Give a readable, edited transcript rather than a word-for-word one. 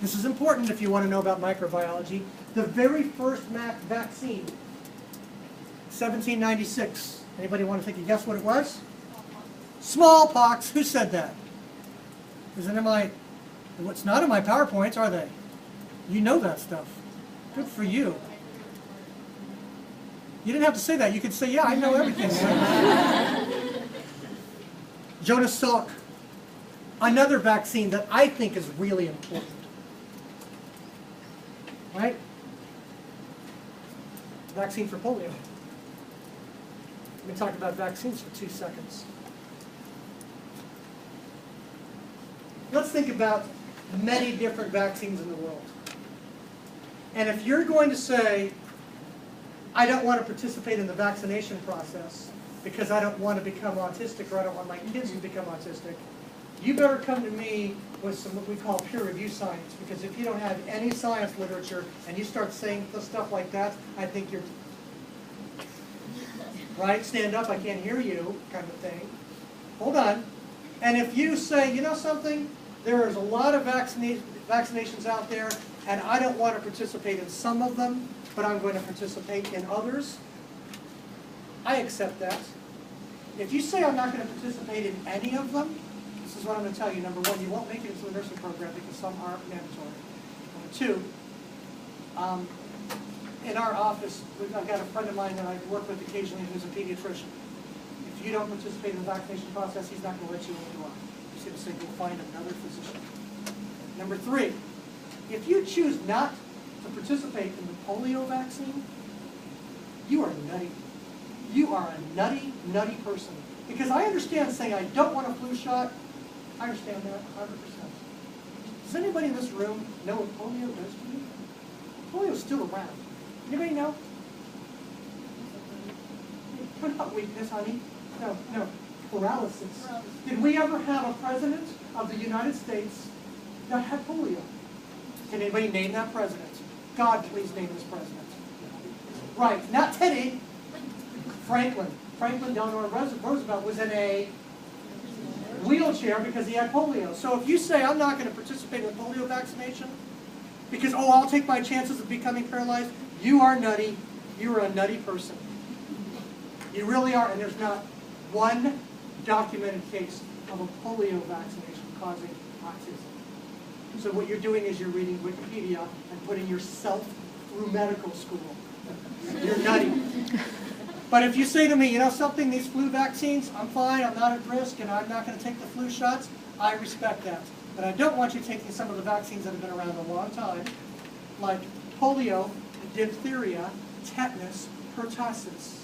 This is important if you want to know about microbiology. The very first vaccine, 1796. Anybody want to take a guess what it was? Smallpox. Who said that? Isn't it it's not in my PowerPoints, are they? You know that stuff. Good for you. You didn't have to say that. You could say, yeah, I know everything. Jonas Salk. Another vaccine that I think is really important. Right? Vaccine for polio. Let me talk about vaccines for 2 seconds. Let's think about many different vaccines in the world. And if you're going to say, I don't want to participate in the vaccination process because I don't want to become autistic or I don't want my kids to become autistic, you better come to me with some what we call peer review science, because if you don't have any science literature and you start saying stuff like that, I think you're, right, stand up, I can't hear you, kind of thing. Hold on. And if you say, you know something, there is a lot of vaccinations out there, and I don't want to participate in some of them, but I'm going to participate in others, I accept that. If you say I'm not going to participate in any of them, this is what I'm going to tell you. Number one, you won't make it into the nursing program because some are mandatory. Number two, in our office, I've got a friend of mine that I work with occasionally who's a pediatrician. If you don't participate in the vaccination process, he's not going to let you in the door. He's going to say, go find another physician. Number three, if you choose not to participate in the polio vaccine, you are nutty. You are a nutty, nutty person. Because I understand saying I don't want a flu shot. I understand that 100%. Does anybody in this room know what polio does to you? Polio is still around. Anybody know? Not weakness, honey. No. Paralysis. Did we ever have a president of the United States that had polio? Can anybody name that president? God, please name this president. Right, not Teddy. Franklin. Franklin Delano Roosevelt was in a wheelchair because he had polio. So if you say, I'm not going to participate in the polio vaccination because, oh, I'll take my chances of becoming paralyzed, you are nutty. You are a nutty person. You really are, and there's not one documented case of a polio vaccination causing autism. So what you're doing is you're reading Wikipedia and putting yourself through medical school. You're nutty. But if you say to me, you know something, these flu vaccines, I'm fine, I'm not at risk, and I'm not going to take the flu shots, I respect that. But I don't want you taking some of the vaccines that have been around a long time, like polio, diphtheria, tetanus, pertussis.